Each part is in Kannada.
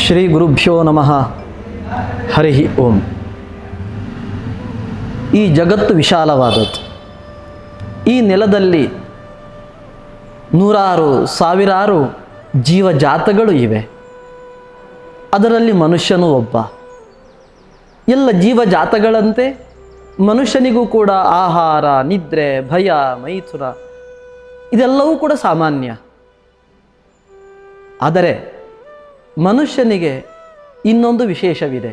ಶ್ರೀ ಗುರುಭ್ಯೋ ನಮಃ. ಹರಿ ಓಂ. ಈ ಜಗತ್ತು ವಿಶಾಲವಾದದ್ದು. ಈ ನೆಲದಲ್ಲಿ ನೂರಾರು ಸಾವಿರಾರು ಜೀವಜಾತಗಳು ಇವೆ. ಅದರಲ್ಲಿ ಮನುಷ್ಯನೂ ಒಬ್ಬ. ಎಲ್ಲ ಜೀವಜಾತಗಳಂತೆ ಮನುಷ್ಯನಿಗೂ ಕೂಡ ಆಹಾರ, ನಿದ್ರೆ, ಭಯ, ಮೈಥುನ ಇದೆಲ್ಲವೂ ಕೂಡ ಸಾಮಾನ್ಯ. ಆದರೆ ಮನುಷ್ಯನಿಗೆ ಇನ್ನೊಂದು ವಿಶೇಷವಿದೆ.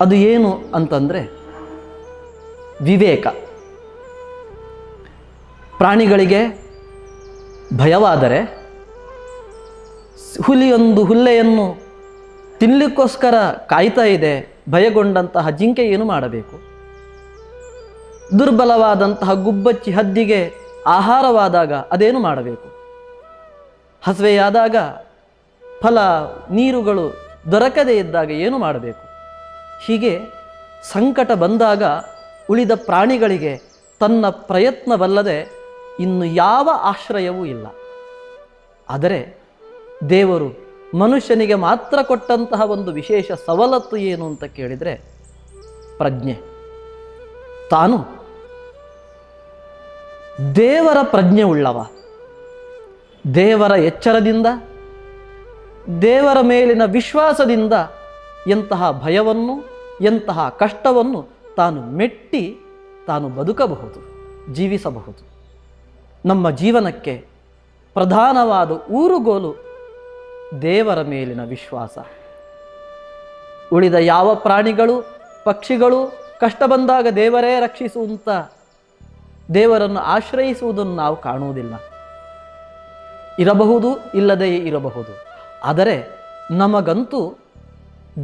ಅದು ಏನು ಅಂತಂದರೆ ವಿವೇಕ. ಪ್ರಾಣಿಗಳಿಗೆ ಭಯವಾದರೆ ಹುಲ್ಲೆಯನ್ನು ತಿನ್ನಲಿಕ್ಕೋಸ್ಕರ ಕಾಯ್ತಾ ಇದೆ. ಭಯಗೊಂಡಂತಹ ಜಿಂಕೆ ಏನು ಮಾಡಬೇಕು? ದುರ್ಬಲವಾದಂತಹ ಗುಬ್ಬಚ್ಚಿ ಹದ್ದಿಗೆ ಆಹಾರವಾದಾಗ ಅದೇನು ಮಾಡಬೇಕು? ಹಸಿವೆಯಾದಾಗ, ಫಲ ನೀರುಗಳು ದೊರಕದೇ ಇದ್ದಾಗ ಏನು ಮಾಡಬೇಕು? ಹೀಗೆ ಸಂಕಟ ಬಂದಾಗ ಉಳಿದ ಪ್ರಾಣಿಗಳಿಗೆ ತನ್ನ ಪ್ರಯತ್ನವಲ್ಲದೆ ಇನ್ನು ಯಾವ ಆಶ್ರಯವೂ ಇಲ್ಲ. ಆದರೆ ದೇವರು ಮನುಷ್ಯನಿಗೆ ಮಾತ್ರ ಕೊಟ್ಟಂತಹ ಒಂದು ವಿಶೇಷ ಸವಲತ್ತು ಏನು ಅಂತ ಕೇಳಿದರೆ ಪ್ರಜ್ಞೆ. ತಾನು ದೇವರ ಪ್ರಜ್ಞೆ ಉಳ್ಳವ. ದೇವರ ಎಚ್ಚರದಿಂದ, ದೇವರ ಮೇಲಿನ ವಿಶ್ವಾಸದಿಂದ ಎಂತಹ ಭಯವನ್ನು, ಎಂತಹ ಕಷ್ಟವನ್ನು ತಾನು ಮೆಟ್ಟಿ ತಾನು ಬದುಕಬಹುದು, ಜೀವಿಸಬಹುದು. ನಮ್ಮ ಜೀವನಕ್ಕೆ ಪ್ರಧಾನವಾದ ಊರುಗೋಲು ದೇವರ ಮೇಲಿನ ವಿಶ್ವಾಸ. ಉಳಿದ ಯಾವ ಪ್ರಾಣಿಗಳು, ಪಕ್ಷಿಗಳು ಕಷ್ಟ ಬಂದಾಗ ದೇವರೇ ರಕ್ಷಿಸುವಂತ ದೇವರನ್ನು ಆಶ್ರಯಿಸುವುದನ್ನು ನಾವು ಕಾಣುವುದಿಲ್ಲ. ಇರಬಹುದು, ಇಲ್ಲದೇ ಇರಬಹುದು. ಆದರೆ ನಮಗಂತೂ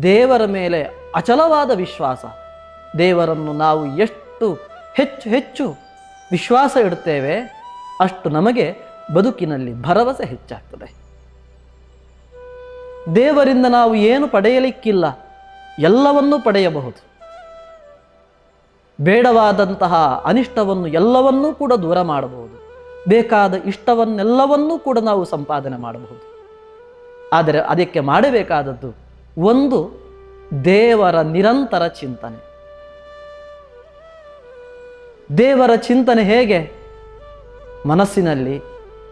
ದೇವರ ಮೇಲೆ ಅಚಲವಾದ ವಿಶ್ವಾಸ. ದೇವರನ್ನು ನಾವು ಎಷ್ಟು ಹೆಚ್ಚು ವಿಶ್ವಾಸ ಇಡುತ್ತೇವೆ, ಅಷ್ಟು ನಮಗೆ ಬದುಕಿನಲ್ಲಿ ಭರವಸೆ ಹೆಚ್ಚಾಗ್ತದೆ. ದೇವರಿಂದ ನಾವು ಏನು ಪಡೆಯಲಿಕ್ಕಿಲ್ಲ, ಎಲ್ಲವನ್ನೂ ಪಡೆಯಬಹುದು. ಬೇಡವಾದಂತಹ ಅನಿಷ್ಟವನ್ನು ಎಲ್ಲವನ್ನೂ ಕೂಡ ದೂರ ಮಾಡಬಹುದು. ಬೇಕಾದ ಇಷ್ಟವನ್ನೆಲ್ಲವನ್ನೂ ಕೂಡ ನಾವು ಸಂಪಾದನೆ ಮಾಡಬಹುದು. ಆದರೆ ಅದಕ್ಕೆ ಮಾಡಬೇಕಾದದ್ದು ಒಂದು ದೇವರ ನಿರಂತರ ಚಿಂತನೆ. ದೇವರ ಚಿಂತನೆ ಹೇಗೆ? ಮನಸ್ಸಿನಲ್ಲಿ,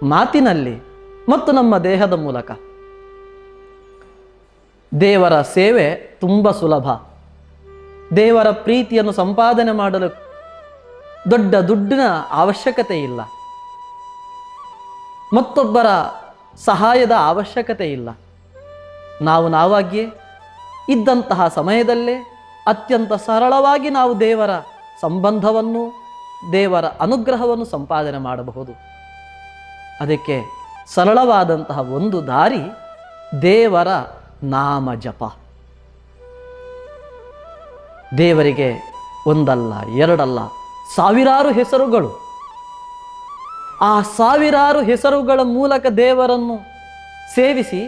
ಮಾತಿನಲ್ಲಿ ಮತ್ತು ನಮ್ಮ ದೇಹದ ಮೂಲಕ. ದೇವರ ಸೇವೆ ತುಂಬ ಸುಲಭ. ದೇವರ ಪ್ರೀತಿಯನ್ನು ಸಂಪಾದನೆ ಮಾಡಲು ದೊಡ್ಡ ದುಡ್ಡಿನ ಅವಶ್ಯಕತೆ ಇಲ್ಲ. ಮತ್ತೊಬ್ಬರ ಸಹಾಯದ ಅವಶ್ಯಕತೆ ಇಲ್ಲ. ನಾವಾಗಿಯೇ ಇದ್ದಂತಹ ಸಮಯದಲ್ಲೇ ಅತ್ಯಂತ ಸರಳವಾಗಿ ನಾವು ದೇವರ ಸಂಬಂಧವನ್ನು, ದೇವರ ಅನುಗ್ರಹವನ್ನು ಸಂಪಾದನೆ ಮಾಡಬಹುದು. ಅದಕ್ಕೆ ಸರಳವಾದಂತಹ ಒಂದು ದಾರಿ ದೇವರ ನಾಮ ಜಪ. ದೇವರಿಗೆ ಒಂದಲ್ಲ, ಎರಡಲ್ಲ, ಸಾವಿರಾರು ಹೆಸರುಗಳು. ಆ ಸಾವಿರಾರು ಹೆಸರುಗಳ ಮೂಲಕ ದೇವರನ್ನು ಸೇವಿಸಿ,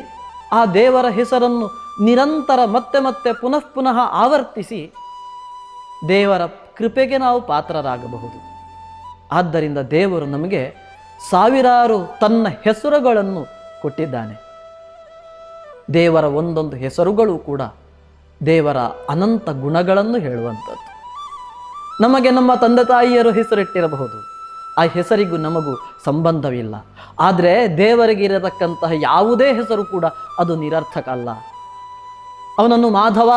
ಆ ದೇವರ ಹೆಸರನ್ನು ನಿರಂತರ ಮತ್ತೆ ಮತ್ತೆ ಪುನಃ ಆವರ್ತಿಸಿ ದೇವರ ಕೃಪೆಗೆ ನಾವು ಪಾತ್ರರಾಗಬಹುದು. ಆದ್ದರಿಂದ ದೇವರು ನಮಗೆ ಸಾವಿರಾರು ತನ್ನ ಹೆಸರುಗಳನ್ನು ಕೊಟ್ಟಿದ್ದಾನೆ. ದೇವರ ಒಂದೊಂದು ಹೆಸರುಗಳು ಕೂಡ ದೇವರ ಅನಂತ ಗುಣಗಳನ್ನು ಹೇಳುವಂಥದ್ದು. ನಮಗೆ ನಮ್ಮ ತಂದೆ ತಾಯಿಯರು ಹೆಸರಿಟ್ಟಿರಬಹುದು, ಆ ಹೆಸರಿಗೂ ನಮಗೂ ಸಂಬಂಧವಿಲ್ಲ. ಆದರೆ ದೇವರಿಗೆ ಇರತಕ್ಕಂತಹ ಯಾವುದೇ ಹೆಸರು ಕೂಡ ಅದು ನಿರರ್ಥಕ ಅಲ್ಲ. ಅವನನ್ನು ಮಾಧವ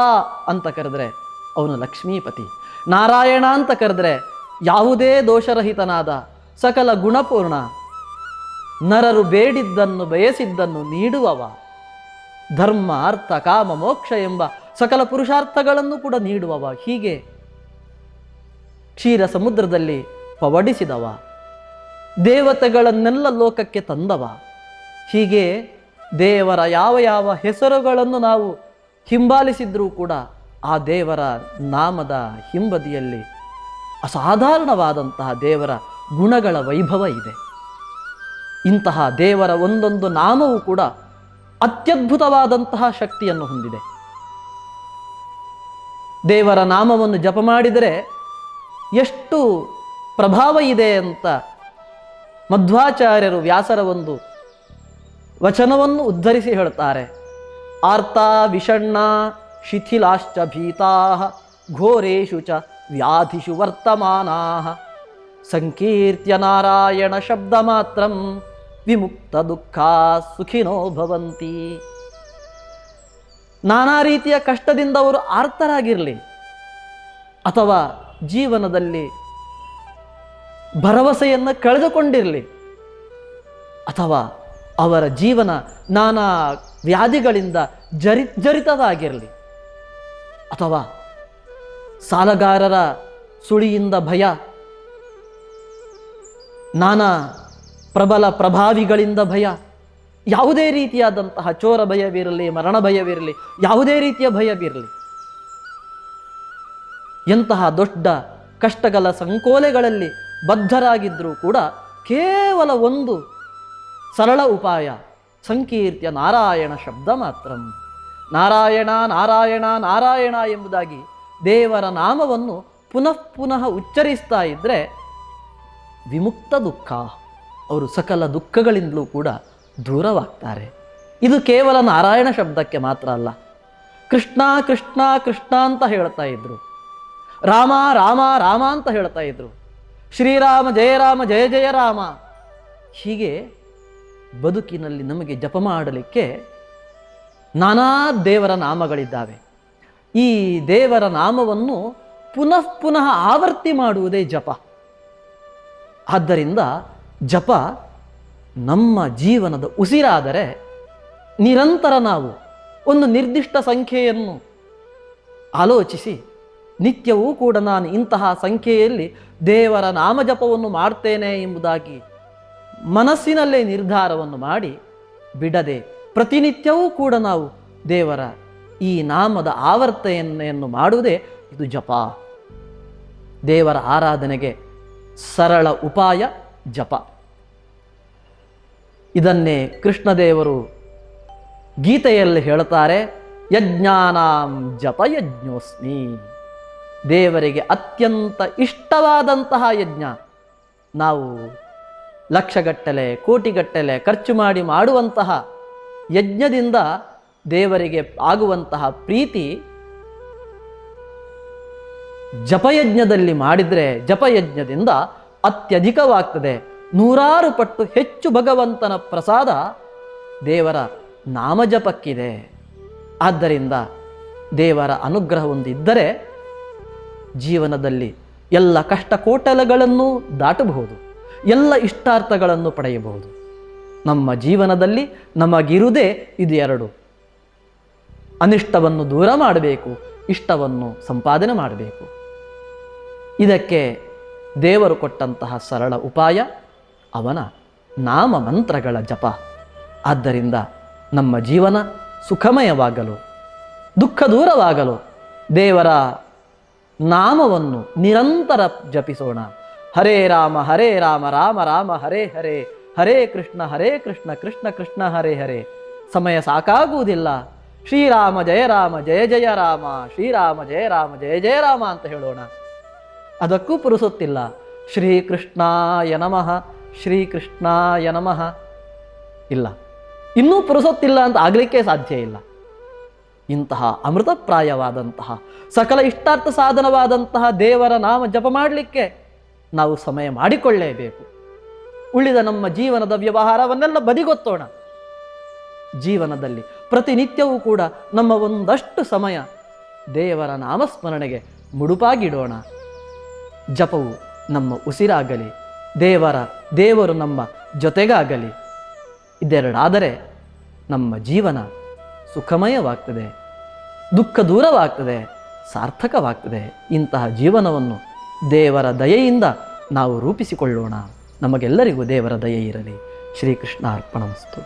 ಅಂತ ಕರೆದರೆ ಅವನು ಲಕ್ಷ್ಮೀಪತಿ, ನಾರಾಯಣ ಅಂತ ಕರೆದರೆ ಯಾವುದೇ ದೋಷರಹಿತನಾದ ಸಕಲ ಗುಣಪೂರ್ಣ, ನರರು ಬೇಡಿದ್ದನ್ನು ಬಯಸಿದ್ದನ್ನು ನೀಡುವವ, ಧರ್ಮ, ಅರ್ಥ, ಕಾಮ, ಮೋಕ್ಷ ಎಂಬ ಸಕಲ ಪುರುಷಾರ್ಥಗಳನ್ನು ಕೂಡ ನೀಡುವವ. ಹೀಗೆ ಕ್ಷೀರ ಸಮುದ್ರದಲ್ಲಿ ಪವಡಿಸಿದವ, ದೇವತೆಗಳನ್ನೆಲ್ಲ ಲೋಕಕ್ಕೆ ತಂದವ. ಹೀಗೆ ದೇವರ ಯಾವ ಯಾವ ಹೆಸರುಗಳನ್ನು ನಾವು ಹಿಂಬಾಲಿಸಿದ್ರೂ ಕೂಡ ಆ ದೇವರ ನಾಮದ ಹಿಂಬದಿಯಲ್ಲಿ ಅಸಾಧಾರಣವಾದಂತಹ ದೇವರ ಗುಣಗಳ ವೈಭವ ಇದೆ. ಇಂತಹ ದೇವರ ಒಂದೊಂದು ನಾಮವೂ ಕೂಡ ಅತ್ಯದ್ಭುತವಾದಂತಹ ಶಕ್ತಿಯನ್ನು ಹೊಂದಿದೆ. ದೇವರ ನಾಮವನ್ನು ಜಪ ಮಾಡಿದರೆ ಎಷ್ಟು ಪ್ರಭಾವ ಇದೆ ಅಂತ ಮಧ್ವಾಚಾರ್ಯರು ವ್ಯಾಸರ ಒಂದು ವಚನವನ್ನು ಉದ್ಧರಿಸಿ ಹೇಳ್ತಾರೆ. ಆರ್ತಾ ವಿಷಣ್ಣ ಶಿಥಿಲಾಶ್ಚ ಭೀತಾ ಘೋರೇಷು ಚ ವ್ಯಾಧಿಷು ವರ್ತಮಾನಾ ಸಂಕೀರ್ತ್ಯ ನಾರಾಯಣ ಶಬ್ದ ಮಾತ್ರ ವಿಮುಕ್ತ ದುಃಖ ಸುಖಿನೋ ಭವಂತಿ. ನಾನಾ ರೀತಿಯ ಕಷ್ಟದಿಂದ ಅವರು ಆರ್ತರಾಗಿರಲಿ, ಅಥವಾ ಜೀವನದಲ್ಲಿ ಭರವಸೆಯನ್ನು ಕಳೆದುಕೊಂಡಿರಲಿ, ಅಥವಾ ಅವರ ಜೀವನ ನಾನಾ ವ್ಯಾಧಿಗಳಿಂದ ಜರಿತವಾಗಿರಲಿ, ಅಥವಾ ಸಾಲಗಾರರ ಸುಳಿಯಿಂದ ಭಯ, ನಾನಾ ಪ್ರಬಲ ಪ್ರಭಾವಿಗಳಿಂದ ಭಯ, ಯಾವುದೇ ರೀತಿಯಾದಂತಹ ಚೋರ ಭಯವಿರಲಿ, ಮರಣ ಭಯವಿರಲಿ, ಯಾವುದೇ ರೀತಿಯ ಭಯವಿರಲಿ, ಎಂತಹ ದೊಡ್ಡ ಕಷ್ಟಗಳ ಸಂಕೋಲೆಗಳಲ್ಲಿ ಬದ್ಧರಾಗಿದ್ದರೂ ಕೂಡ ಕೇವಲ ಒಂದು ಸರಳ ಉಪಾಯ, ಸಂಕೀರ್ತ್ಯ ನಾರಾಯಣ ಶಬ್ದ ಮಾತ್ರ. ನಾರಾಯಣ ನಾರಾಯಣ ನಾರಾಯಣ ಎಂಬುದಾಗಿ ದೇವರ ನಾಮವನ್ನು ಪುನಃ ಪುನಃ ಉಚ್ಚರಿಸ್ತಾ ಇದ್ದರೆ ವಿಮುಕ್ತ ದುಃಖ, ಅವರು ಸಕಲ ದುಃಖಗಳಿಂದಲೂ ಕೂಡ ದೂರವಾಗ್ತಾರೆ. ಇದು ಕೇವಲ ನಾರಾಯಣ ಶಬ್ದಕ್ಕೆ ಮಾತ್ರ ಅಲ್ಲ. ಕೃಷ್ಣ ಕೃಷ್ಣ ಕೃಷ್ಣ ಅಂತ ಹೇಳ್ತಾ ಇದ್ರು, ರಾಮ ರಾಮ ರಾಮ ಅಂತ ಹೇಳ್ತಾ ಇದ್ರು, ಶ್ರೀರಾಮ ಜಯ ರಾಮ ಜಯ ಜಯ ರಾಮ. ಹೀಗೆ ಬದುಕಿನಲ್ಲಿ ನಮಗೆ ಜಪ ಮಾಡಲಿಕ್ಕೆ ನಾನಾ ದೇವರ ನಾಮಗಳಿದ್ದಾವೆ. ಈ ದೇವರ ನಾಮವನ್ನು ಪುನಃ ಪುನಃ ಆವರ್ತಿ ಮಾಡುವುದೇ ಜಪ. ಆದ್ದರಿಂದ ಜಪ ನಮ್ಮ ಜೀವನದ ಉಸಿರಾದರೆ ನಿರಂತರ ನಾವು ಒಂದು ನಿರ್ದಿಷ್ಟ ಸಂಖ್ಯೆಯನ್ನು ಆಲೋಚಿಸಿ ನಿತ್ಯವೂ ಕೂಡ ನಾನು ಇಂತಹ ಸಂಖ್ಯೆಯಲ್ಲಿ ದೇವರ ನಾಮಜಪವನ್ನು ಮಾಡ್ತೇನೆ ಎಂಬುದಾಗಿ ಮನಸ್ಸಿನಲ್ಲೇ ನಿರ್ಧಾರವನ್ನು ಮಾಡಿ ಬಿಡದೆ ಪ್ರತಿನಿತ್ಯವೂ ಕೂಡ ನಾವು ದೇವರ ಈ ನಾಮದ ಆವರ್ತನೆಯನ್ನು ಮಾಡುವುದೇ ಇದು ಜಪ. ದೇವರ ಆರಾಧನೆಗೆ ಸರಳ ಉಪಾಯ ಜಪ. ಇದನ್ನೇ ಕೃಷ್ಣದೇವರು ಗೀತೆಯಲ್ಲಿ ಹೇಳುತ್ತಾರೆ, ಯಜ್ಞಾನಾಂ ಜಪ ಯಜ್ಞೋಸ್ಮಿ. ದೇವರಿಗೆ ಅತ್ಯಂತ ಇಷ್ಟವಾದಂತಹ ಯಜ್ಞ, ನಾವು ಲಕ್ಷಗಟ್ಟಲೆ ಕೋಟಿಗಟ್ಟಲೆ ಖರ್ಚು ಮಾಡಿ ಮಾಡುವಂತಹ ಯಜ್ಞದಿಂದ ದೇವರಿಗೆ ಆಗುವಂತಹ ಪ್ರೀತಿ ಜಪಯಜ್ಞದಲ್ಲಿ ಮಾಡಿದರೆ ಜಪಯಜ್ಞದಿಂದ ಅತ್ಯಧಿಕವಾಗ್ತದೆ. 100 ಪಟ್ಟು ಹೆಚ್ಚು ಭಗವಂತನ ಪ್ರಸಾದ ದೇವರ ನಾಮಜಪಕ್ಕಿದೆ. ಆದ್ದರಿಂದ ದೇವರ ಅನುಗ್ರಹ ಹೊಂದಿದ್ದರೆ ಜೀವನದಲ್ಲಿ ಎಲ್ಲ ಕಷ್ಟ ಕೋಟಲಗಳನ್ನು ದಾಟಬಹುದು, ಎಲ್ಲ ಇಷ್ಟಾರ್ಥಗಳನ್ನು ಪಡೆಯಬಹುದು. ನಮ್ಮ ಜೀವನದಲ್ಲಿ ನಮಗಿರುವುದೇ ಇದು ಎರಡು. ಅನಿಷ್ಟವನ್ನು ದೂರ ಮಾಡಬೇಕು, ಇಷ್ಟವನ್ನು ಸಂಪಾದನೆ ಮಾಡಬೇಕು. ಇದಕ್ಕೆ ದೇವರು ಕೊಟ್ಟಂತಹ ಸರಳ ಉಪಾಯ ಅವನ ನಾಮ ಮಂತ್ರಗಳ ಜಪ. ಆದ್ದರಿಂದ ನಮ್ಮ ಜೀವನ ಸುಖಮಯವಾಗಲು, ದುಃಖ ದೂರವಾಗಲು ದೇವರ ನಾಮವನ್ನು ನಿರಂತರ ಜಪಿಸೋಣ. ಹರೇ ರಾಮ ರಾಮ ರಾಮ ಹರೇ ಹರೇ, ಹರೇ ಕೃಷ್ಣ ಕೃಷ್ಣ ಕೃಷ್ಣ ಹರೇ ಹರೇ. ಸಮಯ ಸಾಕಾಗುವುದಿಲ್ಲ. ಶ್ರೀರಾಮ ಜಯ ಜಯ ರಾಮ, ಶ್ರೀರಾಮ ಜಯ ಜಯ ರಾಮ ಅಂತ ಹೇಳೋಣ. ಅದಕ್ಕೂ ಪುರುಸೊತ್ತಿಲ್ಲ. ಶ್ರೀಕೃಷ್ಣಾಯ ನಮಃ, ಶ್ರೀಕೃಷ್ಣಾಯ ನಮಃ ಇಲ್ಲ, ಇನ್ನೂ ಪುರುಸೊತ್ತಿಲ್ಲ ಅಂತ ಆಗಲಿಕ್ಕೆ ಸಾಧ್ಯ ಇಲ್ಲ. ಇಂತಹ ಅಮೃತಪ್ರಾಯವಾದಂತಹ ಸಕಲ ಇಷ್ಟಾರ್ಥ ಸಾಧನವಾದಂತಹ ದೇವರ ನಾಮ ಜಪ ಮಾಡಲಿಕ್ಕೆ ನಾವು ಸಮಯ ಮಾಡಿಕೊಳ್ಳೇಬೇಕು. ಉಳಿದ ನಮ್ಮ ಜೀವನದ ವ್ಯವಹಾರವನ್ನೆಲ್ಲ ಬದಿಗೊತ್ತೋಣ. ಜೀವನದಲ್ಲಿ ಪ್ರತಿನಿತ್ಯವೂ ಕೂಡ ನಮ್ಮ ಒಂದಷ್ಟು ಸಮಯ ದೇವರ ನಾಮಸ್ಮರಣೆಗೆ ಮುಡುಪಾಗಿಡೋಣ. ಜಪವು ನಮ್ಮ ಉಸಿರಾಗಲಿ, ದೇವರು ನಮ್ಮ ಜೊತೆಗಾಗಲಿ. ಇದೆರಡಾದರೆ ನಮ್ಮ ಜೀವನ ಸುಖಮಯವಾಗ್ತದೆ, ದುಃಖ ದೂರವಾಗ್ತದೆ, ಸಾರ್ಥಕವಾಗ್ತದೆ. ಇಂತಹ ಜೀವನವನ್ನು ದೇವರ ದಯೆಯಿಂದ ನಾವು ರೂಪಿಸಿಕೊಳ್ಳೋಣ. ನಮಗೆಲ್ಲರಿಗೂ ದೇವರ ದಯೆ ಇರಲಿ. ಶ್ರೀಕೃಷ್ಣ ಅರ್ಪಣಮಸ್ತು.